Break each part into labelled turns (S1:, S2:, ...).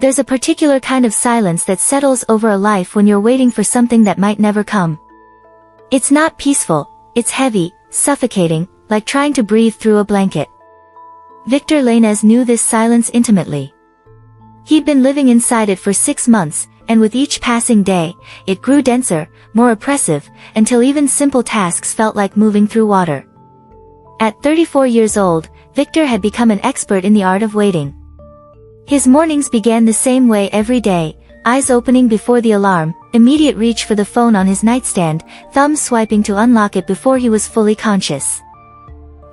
S1: There's a particular kind of silence that settles over a life when you're waiting for something that might never come. It's not peaceful, it's heavy, suffocating, like trying to breathe through a blanket. Victor Llanez knew this silence intimately. He'd been living inside it for 6 months, and with each passing day, it grew denser, more oppressive, until even simple tasks felt like moving through water. At 34 years old, Victor had become an expert in the art of waiting. His mornings began the same way every day, eyes opening before the alarm, immediate reach for the phone on his nightstand, thumb swiping to unlock it before he was fully conscious.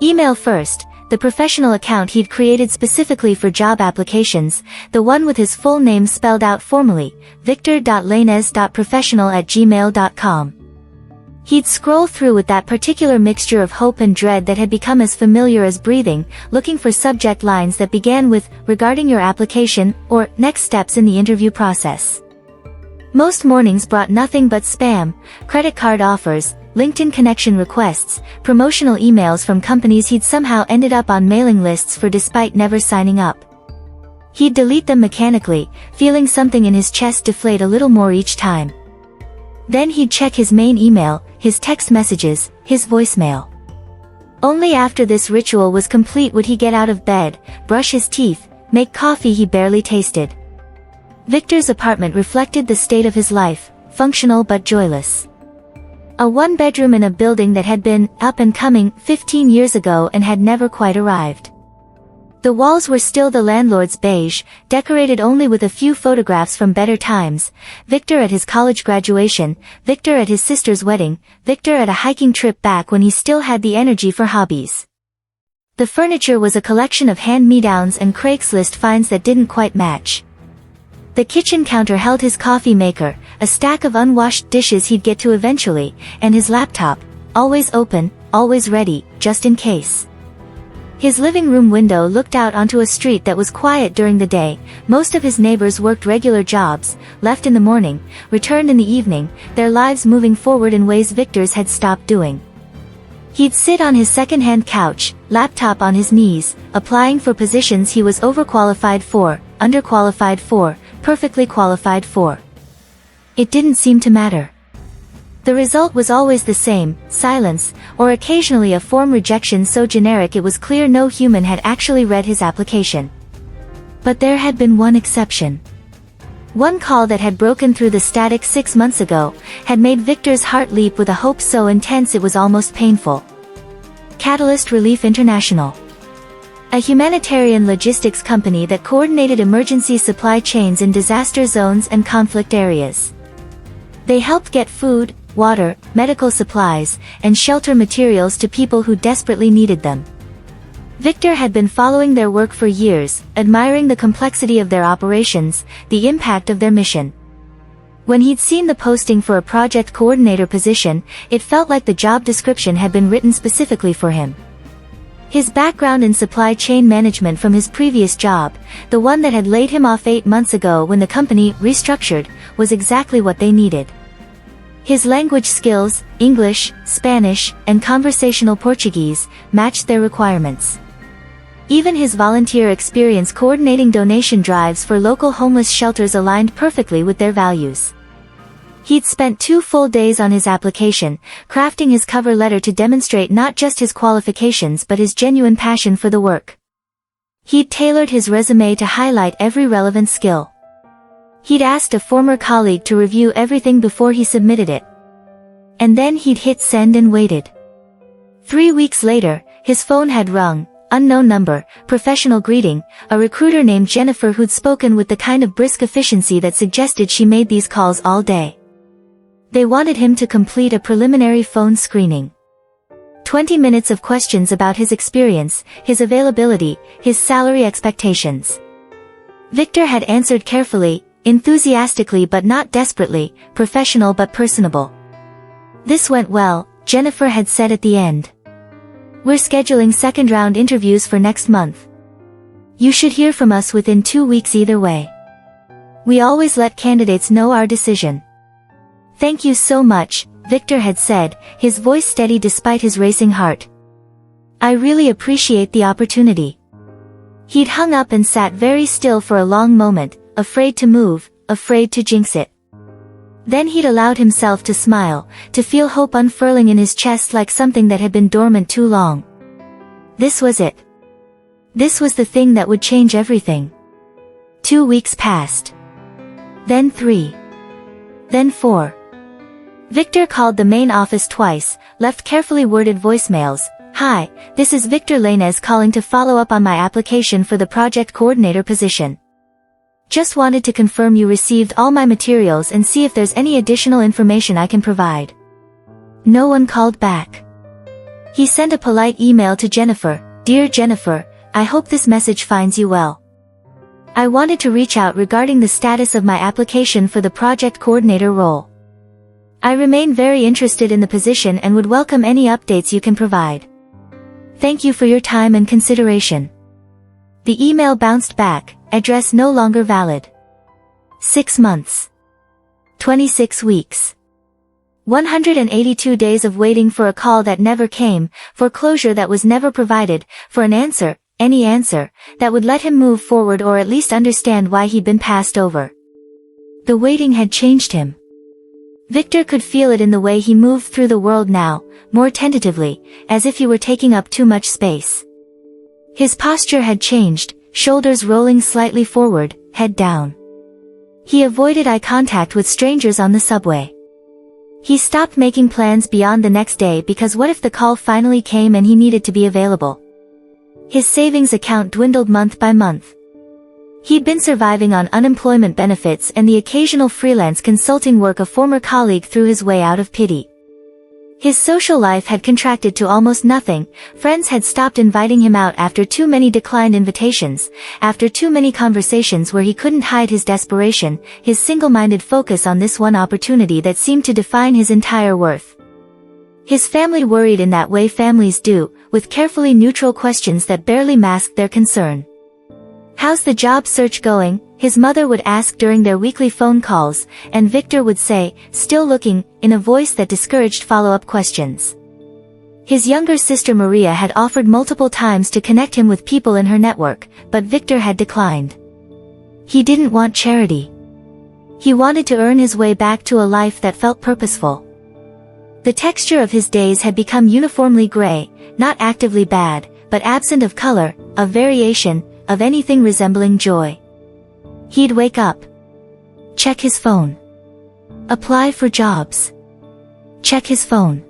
S1: Email first, the professional account he'd created specifically for job applications, the one with his full name spelled out formally, victor.llanez.professional@gmail.com. He'd scroll through with that particular mixture of hope and dread that had become as familiar as breathing, looking for subject lines that began with, regarding your application, or, next steps in the interview process. Most mornings brought nothing but spam, credit card offers, LinkedIn connection requests, promotional emails from companies he'd somehow ended up on mailing lists for despite never signing up. He'd delete them mechanically, feeling something in his chest deflate a little more each time. Then he'd check his main email, his text messages, his voicemail. Only after this ritual was complete would he get out of bed, brush his teeth, make coffee he barely tasted. Victor's apartment reflected the state of his life, functional but joyless. A one-bedroom in a building that had been up and coming 15 years ago and had never quite arrived. The walls were still the landlord's beige, decorated only with a few photographs from better times, Victor at his college graduation, Victor at his sister's wedding, Victor at a hiking trip back when he still had the energy for hobbies. The furniture was a collection of hand-me-downs and Craigslist finds that didn't quite match. The kitchen counter held his coffee maker, a stack of unwashed dishes he'd get to eventually, and his laptop, always open, always ready, just in case. His living room window looked out onto a street that was quiet during the day. Most of his neighbors worked regular jobs, left in the morning, returned in the evening, their lives moving forward in ways Victor's had stopped doing. He'd sit on his second-hand couch, laptop on his knees, applying for positions he was overqualified for, underqualified for, perfectly qualified for. It didn't seem to matter. The result was always the same, silence, or occasionally a form rejection so generic it was clear no human had actually read his application. But there had been one exception. One call that had broken through the static 6 months ago, had made Victor's heart leap with a hope so intense it was almost painful. Catalyst Relief International. A humanitarian logistics company that coordinated emergency supply chains in disaster zones and conflict areas. They helped get food, water, medical supplies, and shelter materials to people who desperately needed them. Victor had been following their work for years, admiring the complexity of their operations, the impact of their mission. When he'd seen the posting for a project coordinator position, it felt like the job description had been written specifically for him. His background in supply chain management from his previous job, the one that had laid him off 8 months ago when the company restructured, was exactly what they needed. His language skills, English, Spanish, and conversational Portuguese, matched their requirements. Even his volunteer experience coordinating donation drives for local homeless shelters aligned perfectly with their values. He'd spent 2 full days on his application, crafting his cover letter to demonstrate not just his qualifications but his genuine passion for the work. He'd tailored his resume to highlight every relevant skill. He'd asked a former colleague to review everything before he submitted it. And then he'd hit send and waited. 3 weeks later, his phone had rung, unknown number, professional greeting, a recruiter named Jennifer who'd spoken with the kind of brisk efficiency that suggested she made these calls all day. They wanted him to complete a preliminary phone screening. 20 minutes of questions about his experience, his availability, his salary expectations. Victor had answered carefully, enthusiastically but not desperately, professional but personable. This went well, Jennifer had said at the end. We're scheduling second-round interviews for next month. You should hear from us within 2 weeks either way. We always let candidates know our decision. Thank you so much, Victor had said, his voice steady despite his racing heart. I really appreciate the opportunity. He'd hung up and sat very still for a long moment, afraid to move, afraid to jinx it. Then he'd allowed himself to smile, to feel hope unfurling in his chest like something that had been dormant too long. This was it. This was the thing that would change everything. 2 weeks passed. Then 3. Then 4. Victor called the main office twice, left carefully worded voicemails. "Hi, this is Victor Llanez calling to follow up on my application for the project coordinator position. Just wanted to confirm you received all my materials and see if there's any additional information I can provide." No one called back. He sent a polite email to Jennifer. "Dear Jennifer, I hope this message finds you well. I wanted to reach out regarding the status of my application for the project coordinator role. I remain very interested in the position and would welcome any updates you can provide. Thank you for your time and consideration." The email bounced back, address no longer valid. 6 months. 26 weeks. 182 days of waiting for a call that never came, for closure that was never provided, for an answer, any answer, that would let him move forward or at least understand why he'd been passed over. The waiting had changed him. Victor could feel it in the way he moved through the world now, more tentatively, as if he were taking up too much space. His posture had changed, shoulders rolling slightly forward, head down. He avoided eye contact with strangers on the subway. He stopped making plans beyond the next day because what if the call finally came and he needed to be available? His savings account dwindled month by month. He'd been surviving on unemployment benefits and the occasional freelance consulting work a former colleague threw his way out of pity. His social life had contracted to almost nothing. Friends had stopped inviting him out after too many declined invitations, after too many conversations where he couldn't hide his desperation, his single-minded focus on this one opportunity that seemed to define his entire worth. His family worried in that way families do, with carefully neutral questions that barely masked their concern. "How's the job search going?" his mother would ask during their weekly phone calls, and Victor would say, "Still looking," in a voice that discouraged follow-up questions. His younger sister Maria had offered multiple times to connect him with people in her network, but Victor had declined. He didn't want charity. He wanted to earn his way back to a life that felt purposeful. The texture of his days had become uniformly gray, not actively bad, but absent of color, of variation, of anything resembling joy. He'd wake up. Check his phone. Apply for jobs. Check his phone.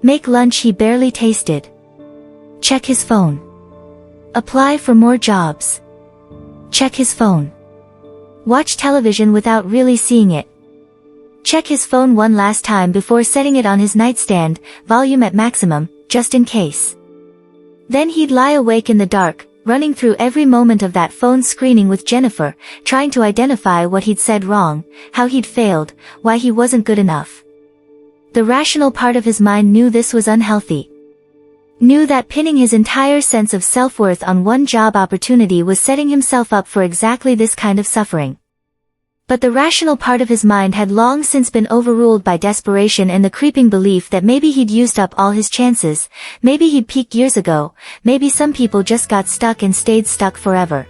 S1: Make lunch he barely tasted. Check his phone. Apply for more jobs. Check his phone. Watch television without really seeing it. Check his phone one last time before setting it on his nightstand, volume at maximum, just in case. Then he'd lie awake in the dark, running through every moment of that phone screening with Jennifer, trying to identify what he'd said wrong, how he'd failed, why he wasn't good enough. The rational part of his mind knew this was unhealthy. Knew that pinning his entire sense of self-worth on one job opportunity was setting himself up for exactly this kind of suffering. But the rational part of his mind had long since been overruled by desperation and the creeping belief that maybe he'd used up all his chances, maybe he'd peaked years ago, maybe some people just got stuck and stayed stuck forever.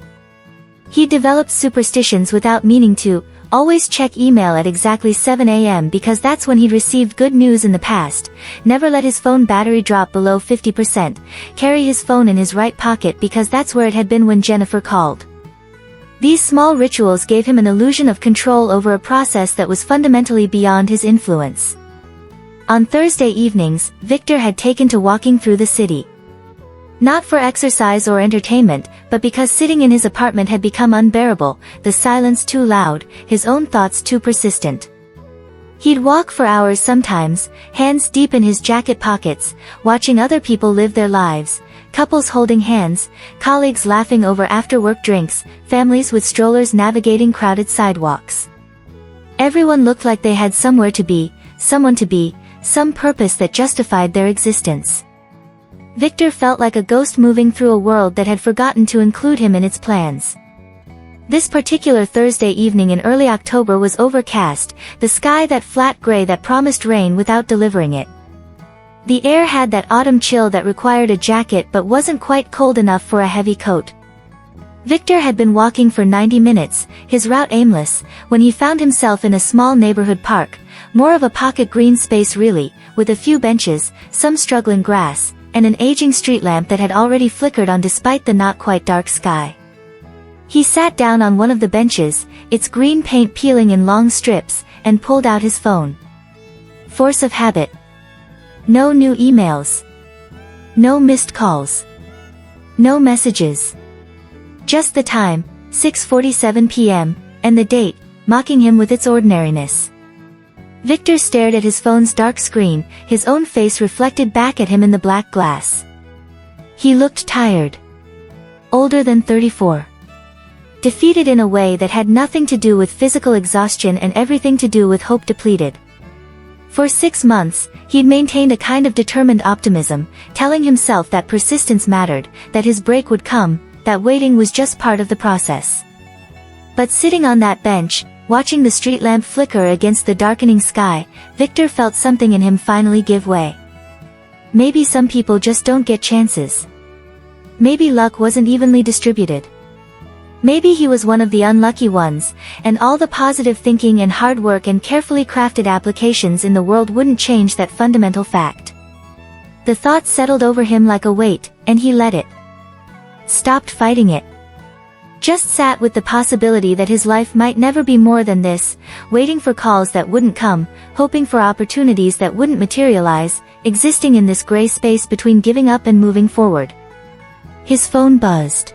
S1: He developed superstitions without meaning to, always check email at exactly 7 a.m. because that's when he'd received good news in the past, never let his phone battery drop below 50%, carry his phone in his right pocket because that's where it had been when Jennifer called. These small rituals gave him an illusion of control over a process that was fundamentally beyond his influence. On Thursday evenings, Victor had taken to walking through the city. Not for exercise or entertainment, but because sitting in his apartment had become unbearable, the silence too loud, his own thoughts too persistent. He'd walk for hours sometimes, hands deep in his jacket pockets, watching other people live their lives, couples holding hands, colleagues laughing over after-work drinks, families with strollers navigating crowded sidewalks. Everyone looked like they had somewhere to be, someone to be, some purpose that justified their existence. Victor felt like a ghost moving through a world that had forgotten to include him in its plans. This particular Thursday evening in early October was overcast, the sky that flat gray that promised rain without delivering it. The air had that autumn chill that required a jacket but wasn't quite cold enough for a heavy coat. Victor had been walking for 90 minutes, his route aimless, when he found himself in a small neighborhood park, more of a pocket green space really, with a few benches, some struggling grass, and an aging street lamp that had already flickered on despite the not quite dark sky. He sat down on one of the benches, its green paint peeling in long strips, and pulled out his phone. Force of habit. No new emails. No missed calls. No messages. Just the time, 6:47 p.m., and the date, mocking him with its ordinariness. Victor stared at his phone's dark screen, his own face reflected back at him in the black glass. He looked tired. Older than 34. Defeated in a way that had nothing to do with physical exhaustion and everything to do with hope depleted. For 6 months, he'd maintained a kind of determined optimism, telling himself that persistence mattered, that his break would come, that waiting was just part of the process. But sitting on that bench, watching the street lamp flicker against the darkening sky, Victor felt something in him finally give way. Maybe some people just don't get chances. Maybe luck wasn't evenly distributed. Maybe he was one of the unlucky ones, and all the positive thinking and hard work and carefully crafted applications in the world wouldn't change that fundamental fact. The thought settled over him like a weight, and he let it. Stopped fighting it. Just sat with the possibility that his life might never be more than this, waiting for calls that wouldn't come, hoping for opportunities that wouldn't materialize, existing in this gray space between giving up and moving forward. His phone buzzed.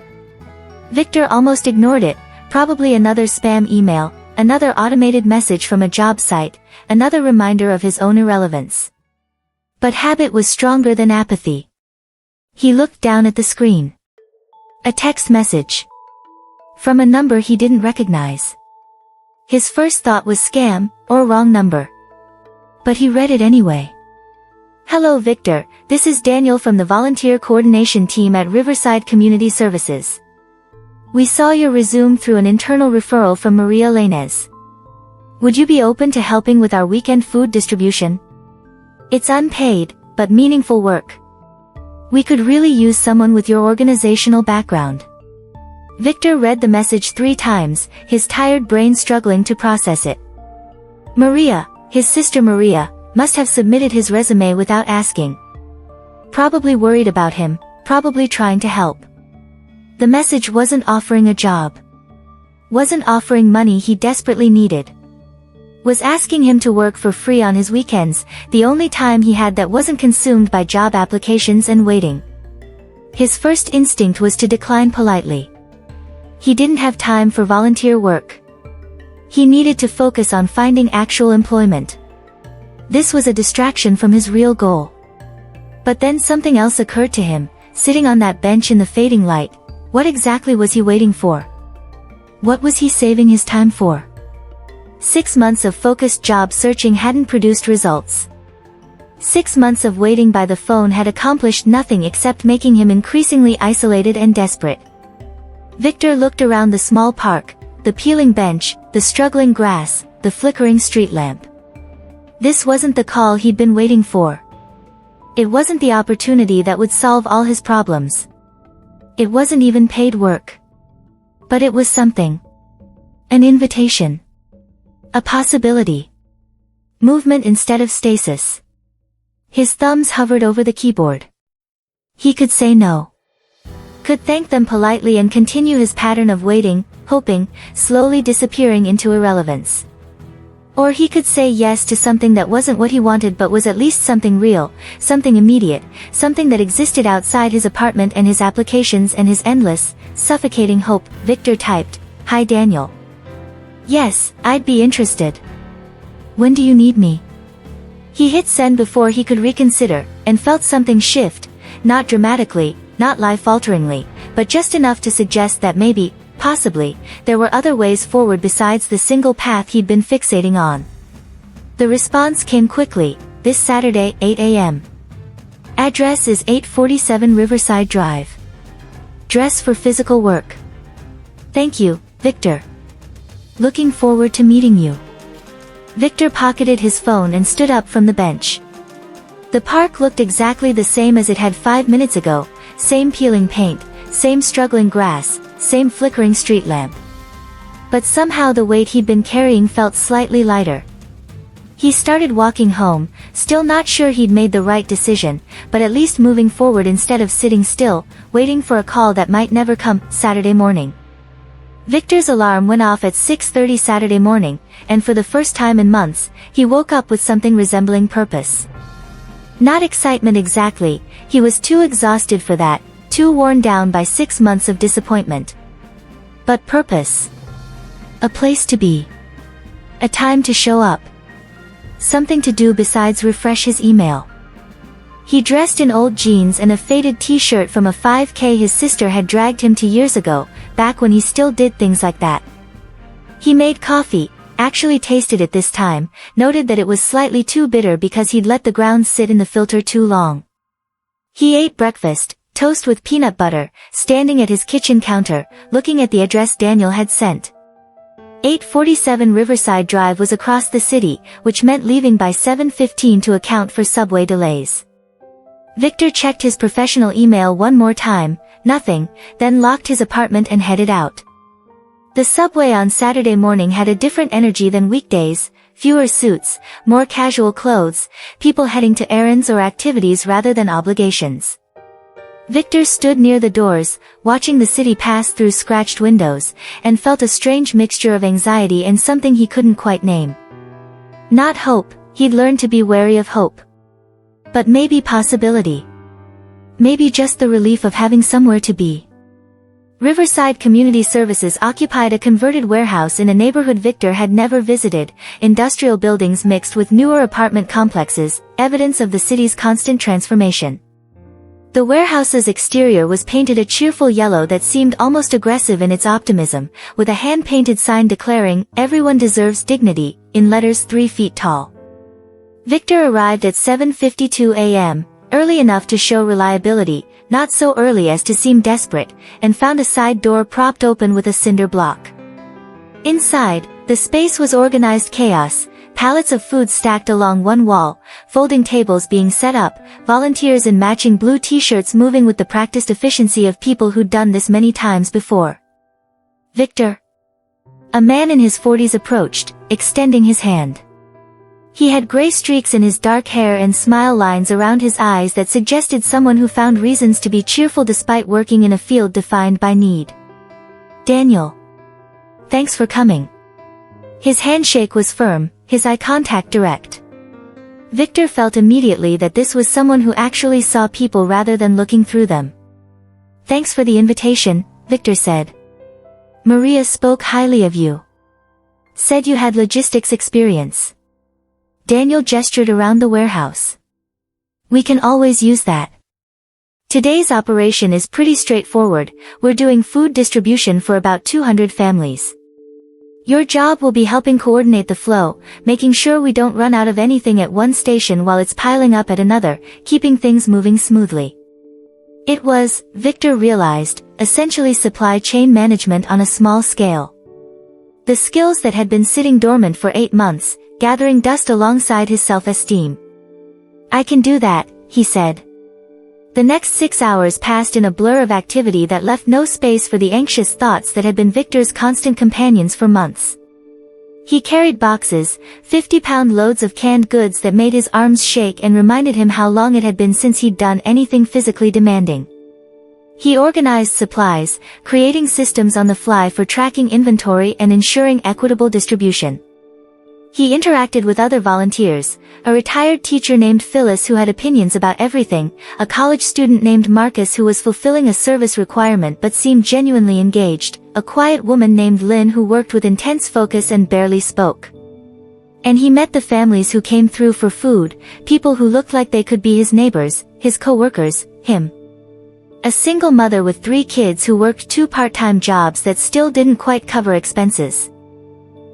S1: Victor almost ignored it, probably another spam email, another automated message from a job site, another reminder of his own irrelevance. But habit was stronger than apathy. He looked down at the screen. A text message. From a number he didn't recognize. His first thought was scam, or wrong number. But he read it anyway. Hello Victor, this is Daniel from the Volunteer Coordination Team at Riverside Community Services. We saw your resume through an internal referral from Victor Llanez. Would you be open to helping with our weekend food distribution? It's unpaid, but meaningful work. We could really use someone with your organizational background. Victor read the message 3 times, his tired brain struggling to process it. Maria, his sister Maria, must have submitted his resume without asking. Probably worried about him, probably trying to help. The message wasn't offering a job. Wasn't offering money he desperately needed. Was asking him to work for free on his weekends, the only time he had that wasn't consumed by job applications and waiting. His first instinct was to decline politely. He didn't have time for volunteer work. He needed to focus on finding actual employment. This was a distraction from his real goal. But then something else occurred to him, sitting on that bench in the fading light. What exactly was he waiting for? What was he saving his time for? 6 months of focused job searching hadn't produced results. 6 months of waiting by the phone had accomplished nothing except making him increasingly isolated and desperate. Victor looked around the small park, the peeling bench, the struggling grass, the flickering street lamp. This wasn't the call he'd been waiting for. It wasn't the opportunity that would solve all his problems. It wasn't even paid work. But it was something. An invitation. A possibility. Movement instead of stasis. His thumbs hovered over the keyboard. He could say no. Could thank them politely and continue his pattern of waiting, hoping, slowly disappearing into irrelevance. Or he could say yes to something that wasn't what he wanted but was at least something real, something immediate, something that existed outside his apartment and his applications and his endless, suffocating hope. Victor typed, "Hi Daniel. Yes, I'd be interested. When do you need me?" He hit send before he could reconsider, and felt something shift, not dramatically, not life-alteringly, but just enough to suggest that maybe, possibly, there were other ways forward besides the single path he'd been fixating on. The response came quickly, this Saturday, 8 a.m. Address is 847 Riverside Drive. Dress for physical work. Thank you, Victor. Looking forward to meeting you. Victor pocketed his phone and stood up from the bench. The park looked exactly the same as it had 5 minutes ago, same peeling paint, same struggling grass, same flickering street lamp. But somehow the weight he'd been carrying felt slightly lighter. He started walking home, still not sure he'd made the right decision, but at least moving forward instead of sitting still, waiting for a call that might never come. Saturday morning. Victor's alarm went off at 6:30 Saturday morning, and for the first time in months, he woke up with something resembling purpose. Not excitement exactly, he was too exhausted for that, too worn down by 6 months of disappointment. But purpose. A place to be. A time to show up. Something to do besides refresh his email. He dressed in old jeans and a faded t-shirt from a 5K his sister had dragged him to years ago, back when he still did things like that. He made coffee, actually tasted it this time, noted that it was slightly too bitter because he'd let the grounds sit in the filter too long. He ate breakfast, toast with peanut butter, standing at his kitchen counter, looking at the address Daniel had sent. 847 Riverside Drive was across the city, which meant leaving by 7:15 to account for subway delays. Victor checked his professional email one more time, nothing, then locked his apartment and headed out. The subway on Saturday morning had a different energy than weekdays, fewer suits, more casual clothes, people heading to errands or activities rather than obligations. Victor stood near the doors, watching the city pass through scratched windows, and felt a strange mixture of anxiety and something he couldn't quite name. Not hope, he'd learned to be wary of hope. But maybe possibility. Maybe just the relief of having somewhere to be. Riverside Community Services occupied a converted warehouse in a neighborhood Victor had never visited, industrial buildings mixed with newer apartment complexes, evidence of the city's constant transformation. The warehouse's exterior was painted a cheerful yellow that seemed almost aggressive in its optimism, with a hand-painted sign declaring, "Everyone deserves dignity," in letters 3 feet tall. Victor arrived at 7:52 a.m., early enough to show reliability, not so early as to seem desperate, and found a side door propped open with a cinder block. Inside, the space was organized chaos, pallets of food stacked along one wall, folding tables being set up, volunteers in matching blue t-shirts moving with the practiced efficiency of people who'd done this many times before. "Victor?" A man in his 40s approached, extending his hand. He had gray streaks in his dark hair and smile lines around his eyes that suggested someone who found reasons to be cheerful despite working in a field defined by need. "Daniel. Thanks for coming." His handshake was firm, his eye contact direct. Victor felt immediately that this was someone who actually saw people rather than looking through them. "Thanks for the invitation," Victor said. "Maria spoke highly of you. Said you had logistics experience." Daniel gestured around the warehouse. "We can always use that. Today's operation is pretty straightforward, we're doing food distribution for about 200 families. Your job will be helping coordinate the flow, making sure we don't run out of anything at one station while it's piling up at another, keeping things moving smoothly." It was, Victor realized, essentially supply chain management on a small scale. The skills that had been sitting dormant for 8 months, gathering dust alongside his self-esteem. "I can do that," he said. The next 6 hours passed in a blur of activity that left no space for the anxious thoughts that had been Victor's constant companions for months. He carried boxes, 50-pound loads of canned goods that made his arms shake and reminded him how long it had been since he'd done anything physically demanding. He organized supplies, creating systems on the fly for tracking inventory and ensuring equitable distribution. He interacted with other volunteers, a retired teacher named Phyllis who had opinions about everything, a college student named Marcus who was fulfilling a service requirement but seemed genuinely engaged, a quiet woman named Lynn who worked with intense focus and barely spoke. And he met the families who came through for food, people who looked like they could be his neighbors, his co-workers, him. A single mother with 3 kids who worked 2 part-time jobs that still didn't quite cover expenses.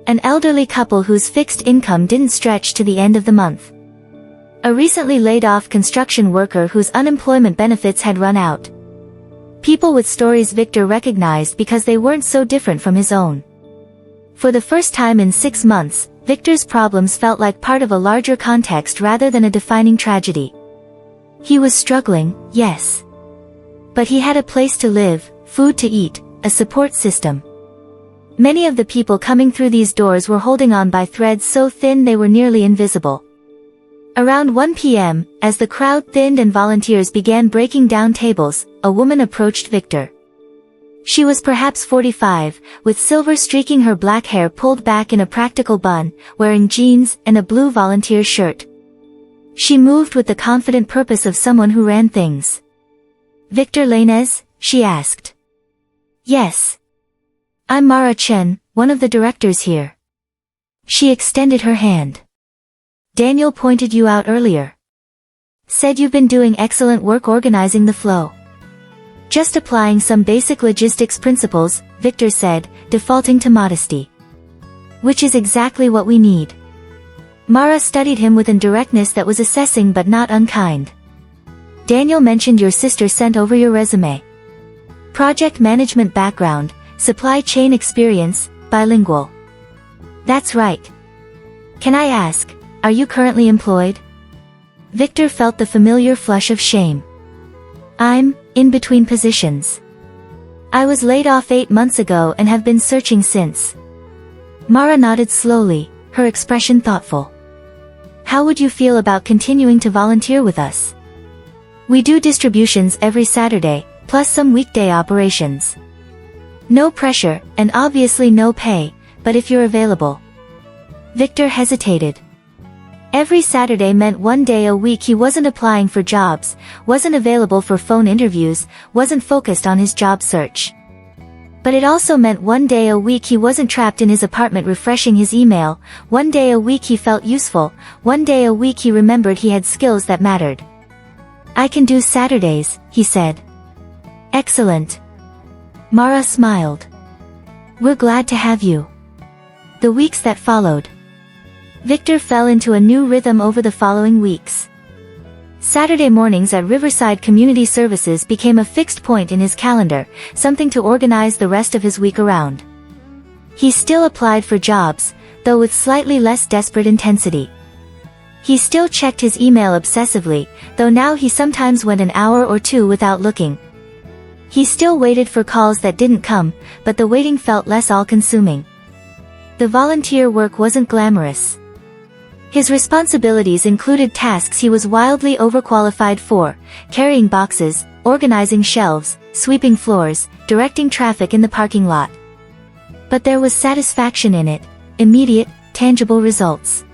S1: An elderly couple whose fixed income didn't stretch to the end of the month. A recently laid-off construction worker whose unemployment benefits had run out. People with stories Victor recognized because they weren't so different from his own. For the first time in 6 months, Victor's problems felt like part of a larger context rather than a defining tragedy. He was struggling, yes. But he had a place to live, food to eat, a support system. Many of the people coming through these doors were holding on by threads so thin they were nearly invisible. Around 1 p.m., as the crowd thinned and volunteers began breaking down tables, a woman approached Victor. She was perhaps 45, with silver streaking her black hair pulled back in a practical bun, wearing jeans and a blue volunteer shirt. She moved with the confident purpose of someone who ran things. "Victor Llanez?" she asked. "Yes. I'm Mara Chen, one of the directors here." She extended her hand. "Daniel pointed you out earlier. Said you've been doing excellent work organizing the flow." "Just applying some basic logistics principles," Victor said, defaulting to modesty. "Which is exactly what we need." Mara studied him with a directness that was assessing but not unkind. "Daniel mentioned your sister sent over your resume. Project management background, supply chain experience, bilingual." "That's right. Can I ask, are you currently employed?" Victor felt the familiar flush of shame. "I'm in between positions. I was laid off 8 months ago and have been searching since." Mara nodded slowly, her expression thoughtful. "How would you feel about continuing to volunteer with us? We do distributions every Saturday, plus some weekday operations. No pressure, and obviously no pay, but if you're available." Victor hesitated. Every Saturday meant 1 day a week he wasn't applying for jobs, wasn't available for phone interviews, wasn't focused on his job search. But it also meant 1 day a week he wasn't trapped in his apartment refreshing his email, 1 day a week he felt useful, 1 day a week he remembered he had skills that mattered. "I can do Saturdays," he said. "Excellent." Mara smiled. "We're glad to have you." The weeks that followed, Victor fell into a new rhythm over the following weeks. Saturday mornings at Riverside Community Services became a fixed point in his calendar, something to organize the rest of his week around. He still applied for jobs, though with slightly less desperate intensity. He still checked his email obsessively, though now he sometimes went an hour or 2 without looking. He still waited for calls that didn't come, but the waiting felt less all-consuming. The volunteer work wasn't glamorous. His responsibilities included tasks he was wildly overqualified for, carrying boxes, organizing shelves, sweeping floors, directing traffic in the parking lot. But there was satisfaction in it, immediate, tangible results.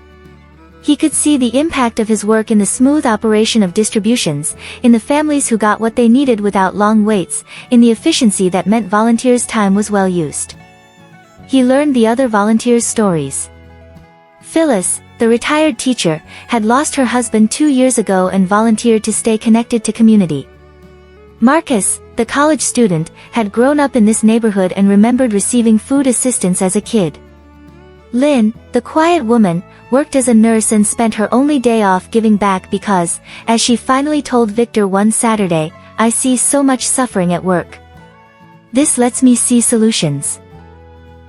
S1: He could see the impact of his work in the smooth operation of distributions, in the families who got what they needed without long waits, in the efficiency that meant volunteers' time was well used. He learned the other volunteers' stories. Phyllis, the retired teacher, had lost her husband 2 years ago and volunteered to stay connected to community. Marcus, the college student, had grown up in this neighborhood and remembered receiving food assistance as a kid. Lynn, the quiet woman, worked as a nurse and spent her only day off giving back because, as she finally told Victor one Saturday, "I see so much suffering at work. This lets me see solutions."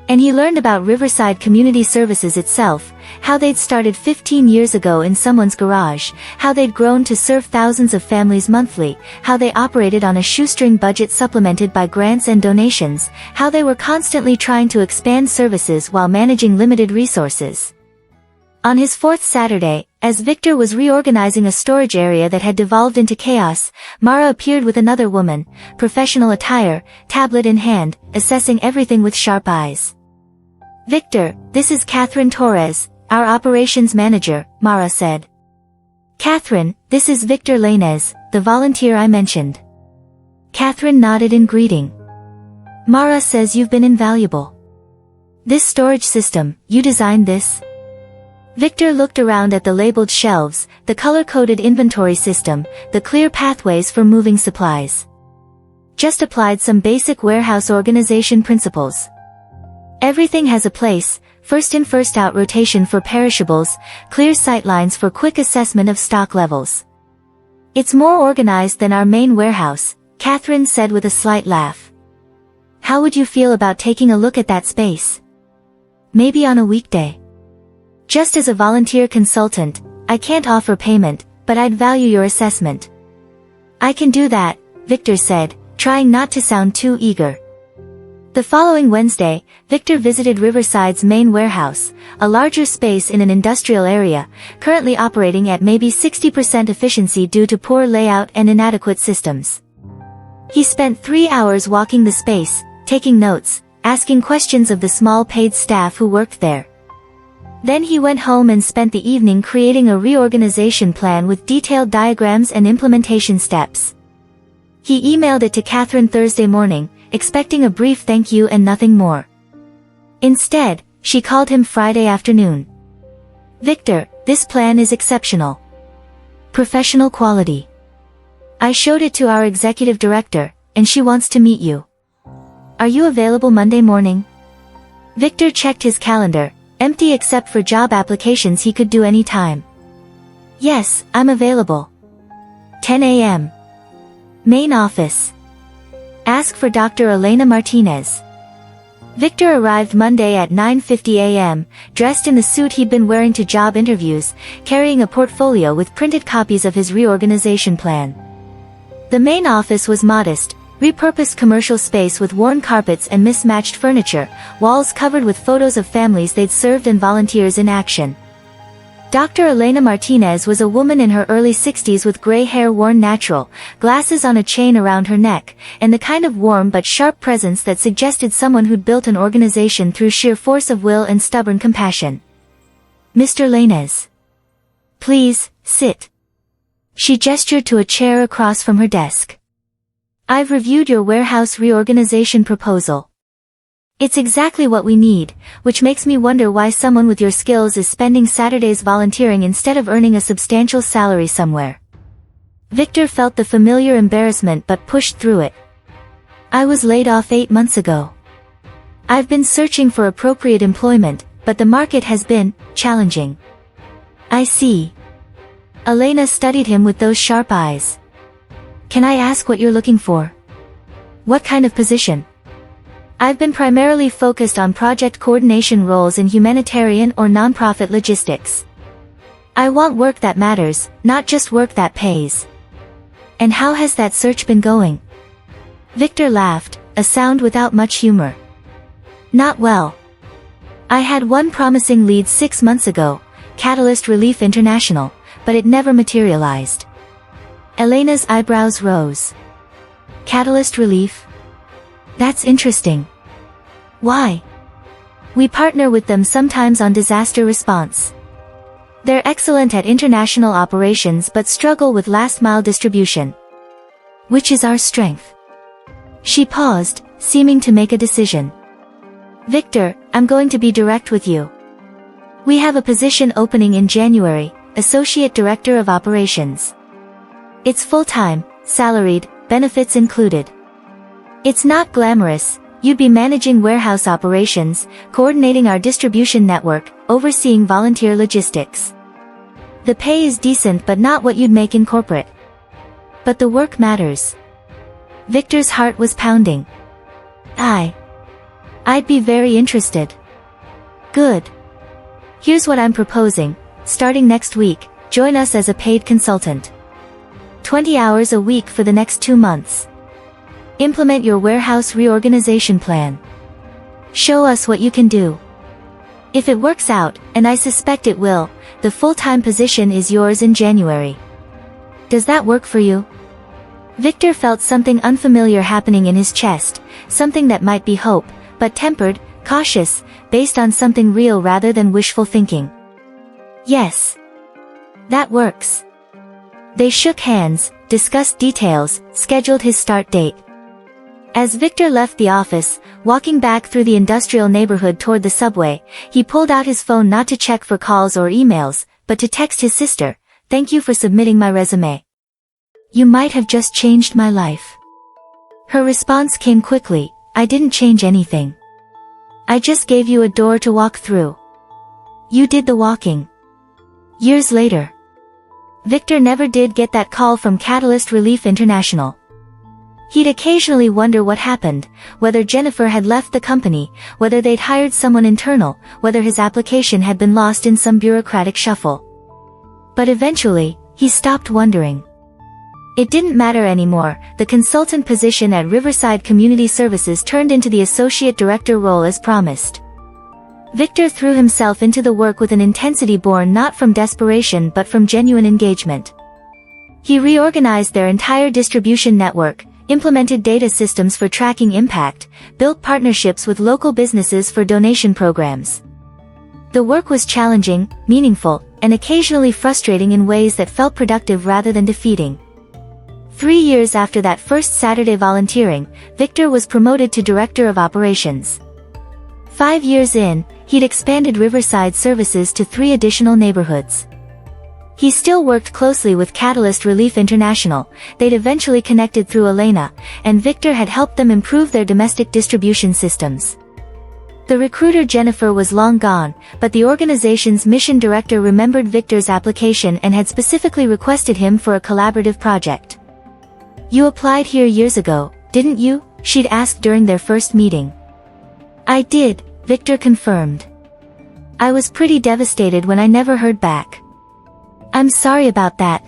S1: And he learned about Riverside Community Services itself, how they'd started 15 years ago in someone's garage, how they'd grown to serve thousands of families monthly, how they operated on a shoestring budget supplemented by grants and donations, how they were constantly trying to expand services while managing limited resources. On his 4th Saturday, as Victor was reorganizing a storage area that had devolved into chaos, Mara appeared with another woman, professional attire, tablet in hand, assessing everything with sharp eyes. "Victor, this is Catherine Torres, our operations manager," Mara said. "Catherine, this is Victor Llanez, the volunteer I mentioned." Catherine nodded in greeting. "Mara says you've been invaluable. This storage system, you designed this?" Victor looked around at the labeled shelves, the color-coded inventory system, the clear pathways for moving supplies. "Just applied some basic warehouse organization principles. Everything has a place, first in first out rotation for perishables, clear sightlines for quick assessment of stock levels. It's more organized than our main warehouse," Catherine said with a slight laugh. "How would you feel about taking a look at that space? Maybe on a weekday? Just as a volunteer consultant, I can't offer payment, but I'd value your assessment." "I can do that," Victor said, trying not to sound too eager. The following Wednesday, Victor visited Riverside's main warehouse, a larger space in an industrial area, currently operating at maybe 60% efficiency due to poor layout and inadequate systems. He spent 3 hours walking the space, taking notes, asking questions of the small paid staff who worked there. Then he went home and spent the evening creating a reorganization plan with detailed diagrams and implementation steps. He emailed it to Catherine Thursday morning, expecting a brief thank you and nothing more. Instead, she called him Friday afternoon. "Victor, this plan is exceptional. Professional quality. I showed it to our executive director, and she wants to meet you. Are you available Monday morning?" Victor checked his calendar, empty except for job applications he could do any time. "Yes, I'm available. 10 a.m. Main office. Ask for Dr. Elena Martinez." Victor arrived Monday at 9:50 a.m., dressed in the suit he'd been wearing to job interviews, carrying a portfolio with printed copies of his reorganization plan. The main office was modest, repurposed commercial space with worn carpets and mismatched furniture, walls covered with photos of families they'd served and volunteers in action. Dr. Elena Martinez was a woman in her early 60s with gray hair worn natural, glasses on a chain around her neck, and the kind of warm but sharp presence that suggested someone who'd built an organization through sheer force of will and stubborn compassion. "Mr. Llanez. Please, sit." She gestured to a chair across from her desk. "I've reviewed your warehouse reorganization proposal. It's exactly what we need, which makes me wonder why someone with your skills is spending Saturdays volunteering instead of earning a substantial salary somewhere." Victor felt the familiar embarrassment but pushed through it. "I was laid off 8 months ago. I've been searching for appropriate employment, but the market has been challenging." "I see." Elena studied him with those sharp eyes. "Can I ask what you're looking for? What kind of position?" "I've been primarily focused on project coordination roles in humanitarian or nonprofit logistics. I want work that matters, not just work that pays." "And how has that search been going?" Victor laughed, a sound without much humor. "Not well. I had one promising lead 6 months ago, Catalyst Relief International, but it never materialized." Elena's eyebrows rose. "Catalyst Relief? That's interesting. Why?" "We partner with them sometimes on disaster response. They're excellent at international operations but struggle with last-mile distribution. Which is our strength." She paused, seeming to make a decision. "Victor, I'm going to be direct with you. We have a position opening in January, Associate Director of Operations. It's full-time, salaried, benefits included. It's not glamorous. You'd be managing warehouse operations, coordinating our distribution network, overseeing volunteer logistics. The pay is decent but not what you'd make in corporate. But the work matters." Victor's heart was pounding. I'd be very interested." "Good. Here's what I'm proposing. Starting next week, join us as a paid consultant. 20 hours a week for the next 2 months. Implement your warehouse reorganization plan. Show us what you can do. If it works out, and I suspect it will, the full-time position is yours in January. Does that work for you?" Victor felt something unfamiliar happening in his chest, something that might be hope, but tempered, cautious, based on something real rather than wishful thinking. "Yes. That works." They shook hands, discussed details, scheduled his start date. As Victor left the office, walking back through the industrial neighborhood toward the subway, he pulled out his phone not to check for calls or emails, but to text his sister, "Thank you for submitting my resume. You might have just changed my life." Her response came quickly, "I didn't change anything. I just gave you a door to walk through. You did the walking." Years later, Victor never did get that call from Catalyst Relief International. He'd occasionally wonder what happened, whether Jennifer had left the company, whether they'd hired someone internal, whether his application had been lost in some bureaucratic shuffle. But eventually, he stopped wondering. It didn't matter anymore. The consultant position at Riverside Community Services turned into the associate director role as promised. Victor threw himself into the work with an intensity born not from desperation but from genuine engagement. He reorganized their entire distribution network, implemented data systems for tracking impact, built partnerships with local businesses for donation programs. The work was challenging, meaningful, and occasionally frustrating in ways that felt productive rather than defeating. 3 years after that first Saturday volunteering, Victor was promoted to Director of Operations. 5 years in, he'd expanded Riverside services to 3 additional neighborhoods. He still worked closely with Catalyst Relief International. They'd eventually connected through Elena, and Victor had helped them improve their domestic distribution systems. The recruiter Jennifer was long gone, but the organization's mission director remembered Victor's application and had specifically requested him for a collaborative project. "You applied here years ago, didn't you?" she'd asked during their first meeting. "I did," Victor confirmed. "I was pretty devastated when I never heard back. I'm sorry about that.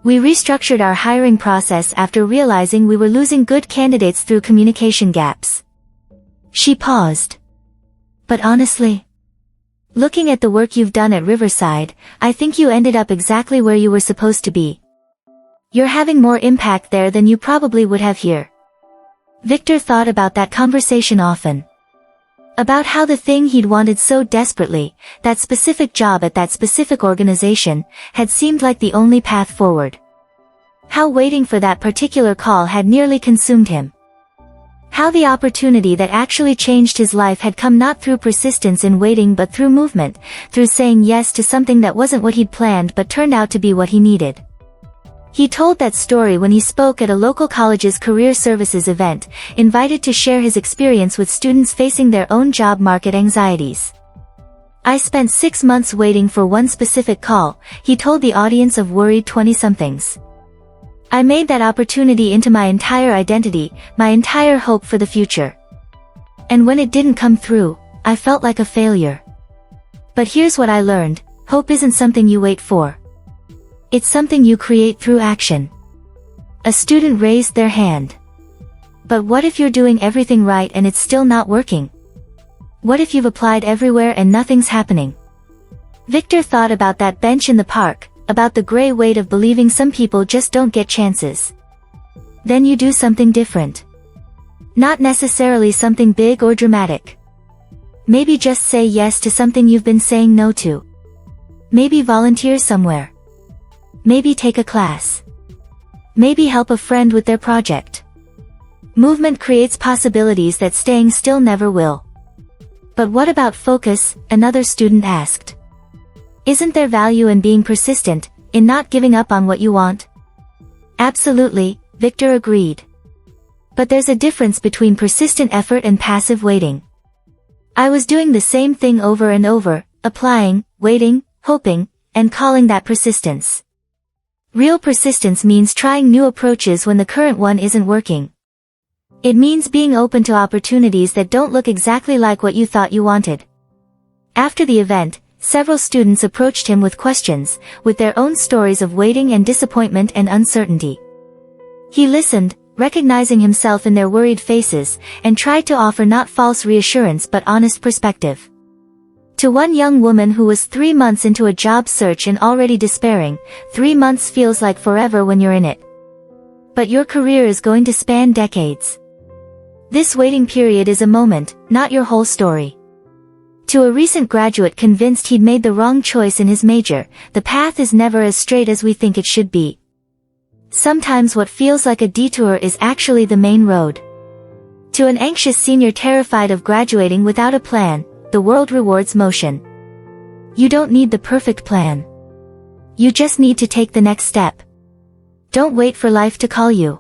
S1: We restructured our hiring process after realizing we were losing good candidates through communication gaps." She paused. "But honestly, looking at the work you've done at Riverside, I think you ended up exactly where you were supposed to be. You're having more impact there than you probably would have here." Victor thought about that conversation often. About how the thing he'd wanted so desperately, that specific job at that specific organization, had seemed like the only path forward. How waiting for that particular call had nearly consumed him. How the opportunity that actually changed his life had come not through persistence in waiting but through movement, through saying yes to something that wasn't what he'd planned but turned out to be what he needed. He told that story when he spoke at a local college's career services event, invited to share his experience with students facing their own job market anxieties. "I spent 6 months waiting for one specific call," he told the audience of worried 20-somethings. "I made that opportunity into my entire identity, my entire hope for the future. And when it didn't come through, I felt like a failure. But here's what I learned: hope isn't something you wait for. It's something you create through action." A student raised their hand. "But what if you're doing everything right and it's still not working? What if you've applied everywhere and nothing's happening?" Victor thought about that bench in the park, about the gray weight of believing some people just don't get chances. Then you do something different. Not necessarily something big or dramatic. Maybe just say yes to something you've been saying no to. Maybe volunteer somewhere. Maybe take a class. Maybe help a friend with their project. Movement creates possibilities that staying still never will. "But what about focus?" another student asked. "Isn't there value in being persistent, in not giving up on what you want?" "Absolutely," Victor agreed. "But there's a difference between persistent effort and passive waiting. I was doing the same thing over and over, applying, waiting, hoping, and calling that persistence. Real persistence means trying new approaches when the current one isn't working. It means being open to opportunities that don't look exactly like what you thought you wanted." After the event, several students approached him with questions, with their own stories of waiting and disappointment and uncertainty. He listened, recognizing himself in their worried faces, and tried to offer not false reassurance but honest perspective. To one young woman who was 3 months into a job search and already despairing, 3 months feels like forever when you're in it. But your career is going to span decades. This waiting period is a moment, not your whole story. To a recent graduate convinced he'd made the wrong choice in his major, the path is never as straight as we think it should be. Sometimes what feels like a detour is actually the main road. To an anxious senior terrified of graduating without a plan, the world rewards motion. You don't need the perfect plan. You just need to take the next step. Don't wait for life to call you.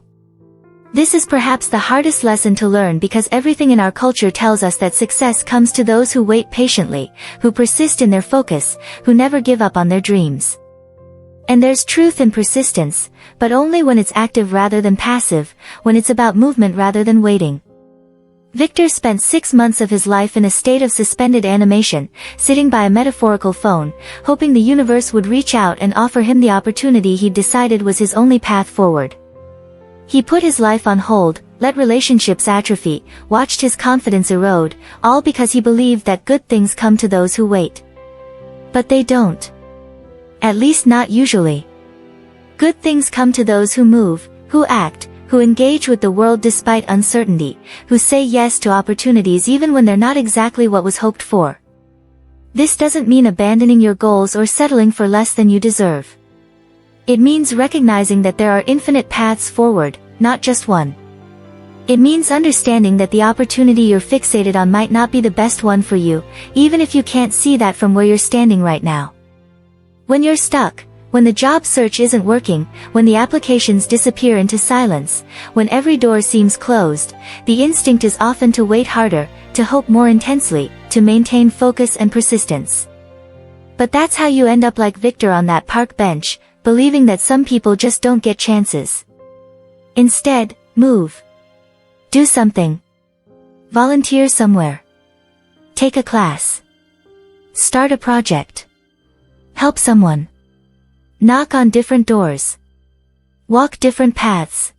S1: This is perhaps the hardest lesson to learn because everything in our culture tells us that success comes to those who wait patiently, who persist in their focus, who never give up on their dreams. And there's truth in persistence, but only when it's active rather than passive, when it's about movement rather than waiting. Victor spent 6 months of his life in a state of suspended animation, sitting by a metaphorical phone, hoping the universe would reach out and offer him the opportunity he decided was his only path forward. He put his life on hold, let relationships atrophy, watched his confidence erode, all because he believed that good things come to those who wait. But they don't. At least not usually. Good things come to those who move, who act, who engage with the world despite uncertainty, who say yes to opportunities even when they're not exactly what was hoped for. This doesn't mean abandoning your goals or settling for less than you deserve. It means recognizing that there are infinite paths forward, not just one. It means understanding that the opportunity you're fixated on might not be the best one for you, even if you can't see that from where you're standing right now. When you're stuck, when the job search isn't working, when the applications disappear into silence, when every door seems closed, the instinct is often to wait harder, to hope more intensely, to maintain focus and persistence. But that's how you end up like Victor on that park bench, believing that some people just don't get chances. Instead, move. Do something. Volunteer somewhere. Take a class. Start a project. Help someone. Knock on different doors. Walk different paths.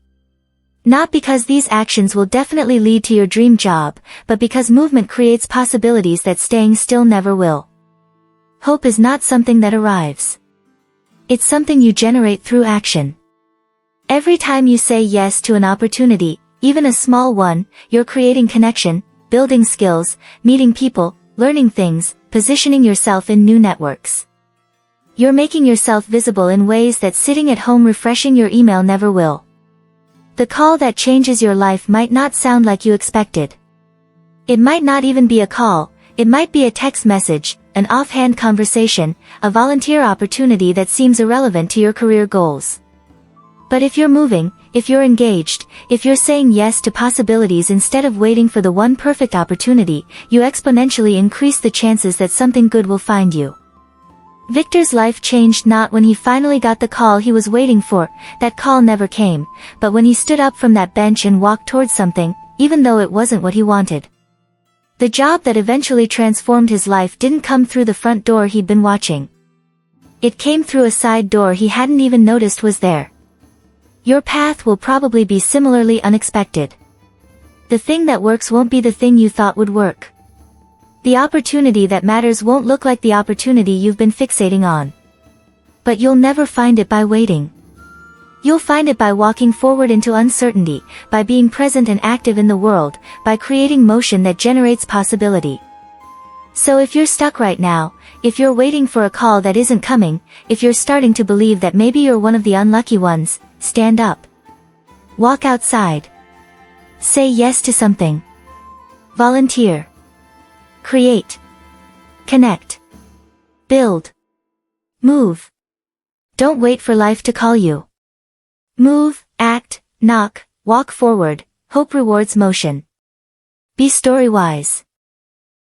S1: Not because these actions will definitely lead to your dream job, but because movement creates possibilities that staying still never will. Hope is not something that arrives. It's something you generate through action. Every time you say yes to an opportunity, even a small one, you're creating connection, building skills, meeting people, learning things, positioning yourself in new networks. You're making yourself visible in ways that sitting at home refreshing your email never will. The call that changes your life might not sound like you expected. It might not even be a call, it might be a text message, an offhand conversation, a volunteer opportunity that seems irrelevant to your career goals. But if you're moving, if you're engaged, if you're saying yes to possibilities instead of waiting for the one perfect opportunity, you exponentially increase the chances that something good will find you. Victor's life changed not when he finally got the call he was waiting for, that call never came, but when he stood up from that bench and walked towards something, even though it wasn't what he wanted. The job that eventually transformed his life didn't come through the front door he'd been watching. It came through a side door he hadn't even noticed was there. Your path will probably be similarly unexpected. The thing that works won't be the thing you thought would work. The opportunity that matters won't look like the opportunity you've been fixating on. But you'll never find it by waiting. You'll find it by walking forward into uncertainty, by being present and active in the world, by creating motion that generates possibility. So if you're stuck right now, if you're waiting for a call that isn't coming, if you're starting to believe that maybe you're one of the unlucky ones, stand up. Walk outside. Say yes to something. Volunteer. Create. Connect. Build. Move. Don't wait for life to call you. Move, act, knock, walk forward. Hope rewards motion. Be StoryWise.